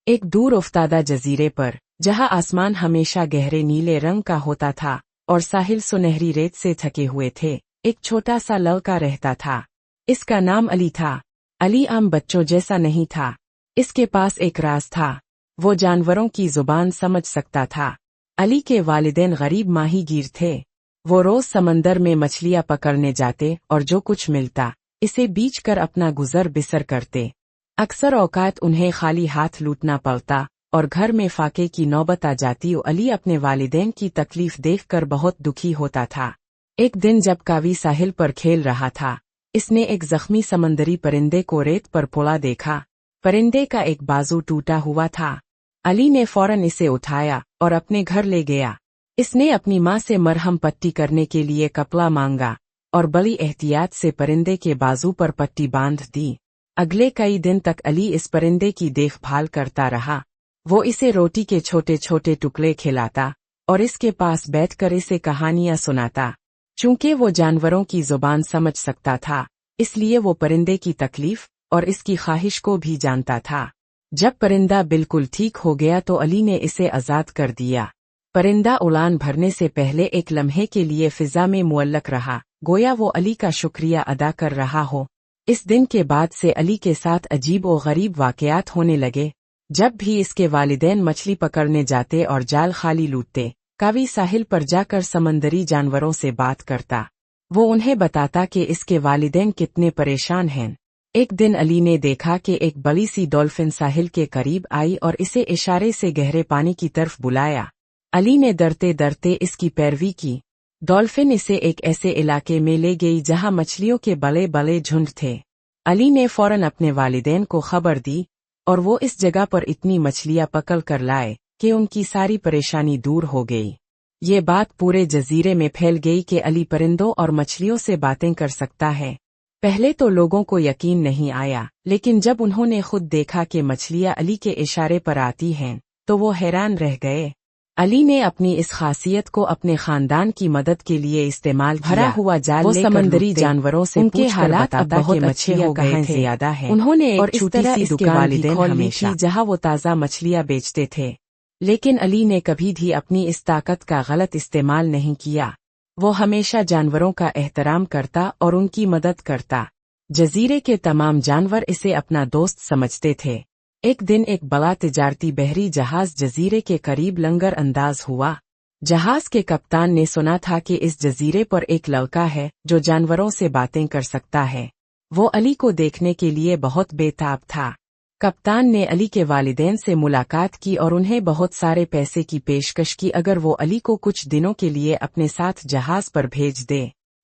एक दूर उफ्तादा जजीरे पर, जहां आसमान हमेशा गहरे नीले रंग का होता था और साहिल सुनहरी रेत से थके हुए थे, एक छोटा सा लड़का रहता था। इसका नाम अली था। अली आम बच्चों जैसा नहीं था। इसके पास एक राज था। वो जानवरों की जुबान समझ सकता था। अली के वालिदैन गरीब माहीगीर थे। वो रोज समंदर में मछलियां पकड़ने जाते और जो कुछ मिलता इसे बीच कर अपना गुजर बिसर करते। अक्सर औकात उन्हें खाली हाथ लूटना पड़ता और घर में फाके की नौबत आ जाती। अली अपने वालिदैन की तकलीफ देखकर बहुत दुखी होता था। एक दिन जब कावी साहिल पर खेल रहा था, इसने एक जख्मी समंदरी परिंदे को रेत पर पड़ा देखा। परिंदे का एक बाजू टूटा हुआ था। अली ने फौरन इसे उठाया और अपने घर ले गया। इसने अपनी माँ से मरहम पट्टी करने के लिए कपड़ा मांगा और बड़ी एहतियात से परिंदे के बाजू पर पट्टी बांध दी। अगले कई दिन तक अली इस परिंदे की देखभाल करता रहा। वो इसे रोटी के छोटे छोटे टुकड़े खिलाता और इसके पास बैठकर इसे कहानियां सुनाता। चूंकि वो जानवरों की जुबान समझ सकता था, इसलिए वो परिंदे की तकलीफ और इसकी ख्वाहिश को भी जानता था। जब परिंदा बिल्कुल ठीक हो गया तो अली ने इसे आजाद कर दिया। परिंदा उड़ान भरने से पहले एक लम्हे के लिए फिजा में मुअल्लक रहा, गोया वो अली का शुक्रिया अदा कर रहा हो। इस दिन के बाद से अली के साथ अजीब और गरीब वाकयात होने लगे। जब भी इसके वालिदैन मछली पकड़ने जाते और जाल खाली लूटते, कावी साहिल पर जाकर समंदरी जानवरों से बात करता। वो उन्हें बताता कि इसके वालिदैन कितने परेशान हैं। एक दिन अली ने देखा कि एक बड़ी सी डॉल्फिन साहिल के करीब आई और इसे इशारे से गहरे पानी की तरफ बुलाया। अली ने डरते डरते इसकी पैरवी की। डॉल्फिन इसे एक ऐसे इलाके में ले गई जहां मछलियों के बड़े बड़े झुंड थे। अली ने फौरन अपने वालिदैन को खबर दी और वो इस जगह पर इतनी मछलियां पकड़ कर लाए कि उनकी सारी परेशानी दूर हो गई। ये बात पूरे जजीरे में फैल गई कि अली परिंदों और मछलियों से बातें कर सकता है। पहले तो लोगों को यकीन नहीं आया, लेकिन जब उन्होंने खुद देखा कि मछलियां अली के इशारे पर आती हैं, तो वो हैरान रह गए। अली ने अपनी इस खासियत को अपने खानदान की मदद के लिए इस्तेमाल किया। भरा हुआ जाल वो समंदरी जानवरों से उनके हालात अब बहुत अच्छे हो गए थे। ज्यादा है। उन्होंने एक छोटी सी दुकान भी खोल ली थी जहां वो ताज़ा मछलियां बेचते थे। लेकिन अली ने कभी भी अपनी इस ताकत का गलत इस्तेमाल नहीं किया। वो हमेशा जानवरों का एहतराम करता और उनकी मदद करता। जजीरे के तमाम जानवर इसे अपना दोस्त समझते थे। एक दिन एक बड़ा तिजारती बहरी जहाज जजीरे के करीब लंगर अंदाज हुआ। जहाज के कप्तान ने सुना था कि इस जजीरे पर एक लड़का है जो जानवरों से बातें कर सकता है। वो अली को देखने के लिए बहुत बेताब था। कप्तान ने अली के वालिदैन से मुलाकात की और उन्हें बहुत सारे पैसे की पेशकश की अगर वो अली को कुछ दिनों के लिए अपने साथ जहाज पर भेज दे।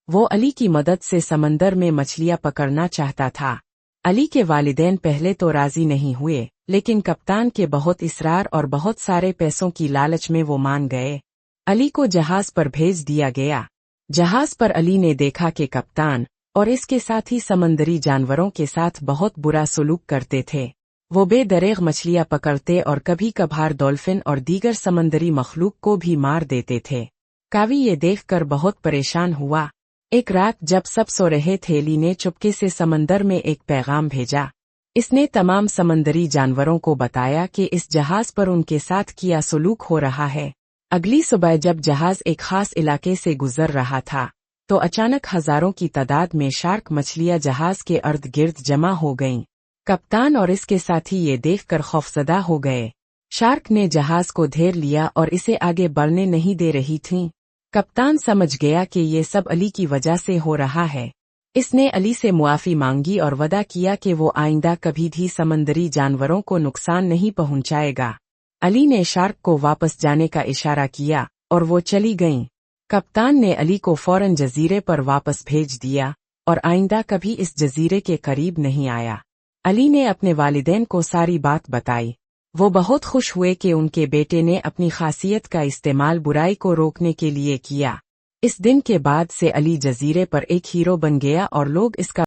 वो अली की मदद से समंदर में मछलियां पकड़ना चाहता था। अली के वालिदैन पहले तो राजी नहीं हुए, लेकिन कप्तान के बहुत इसरार और बहुत सारे पैसों की लालच में वो मान गए। अली को जहाज पर भेज दिया गया। जहाज पर अली ने देखा कि कप्तान और इसके साथी समंदरी जानवरों के साथ बहुत बुरा सलूक करते थे। वो बेदरेग मछलियां पकड़ते और कभी कभार डॉल्फिन और दीगर समंदरी मखलूक को भी मार देते थे। कावी ये देखकर बहुत परेशान हुआ। एक रात जब सब सो रहे थे, अली ने चुपके से समंदर में एक पैगाम भेजा। इसने तमाम समंदरी जानवरों को बताया कि इस जहाज पर उनके साथ किया सलूक हो रहा है। अगली सुबह जब जहाज एक खास इलाके से गुजर रहा था, तो अचानक हजारों की तादाद में शार्क मछलियां जहाज के अर्द गिर्द जमा हो गईं। कप्तान और इसके साथी ये देखकर खौफजदा हो गए। शार्क ने जहाज को घेर लिया और इसे आगे बढ़ने नहीं दे रही थीं। कप्तान समझ गया कि ये सब अली की वजह से हो रहा है। इसने अली से मुआफी मांगी और वादा किया कि वो आइंदा कभी भी समंदरी जानवरों को नुकसान नहीं पहुंचाएगा। अली ने शार्क को वापस जाने का इशारा किया और वो चली गईं। कप्तान ने अली को फौरन जजीरे पर वापस भेज दिया और आइंदा कभी इस जजीरे के करीब नहीं आया। अली ने अपने वालिदैन को सारी बात बताई। वो बहुत खुश हुए कि उनके बेटे ने अपनी खासियत का इस्तेमाल बुराई को रोकने के लिए किया। इस दिन के बाद से अली जजीरे पर एक हीरो बन गया और लोग इसका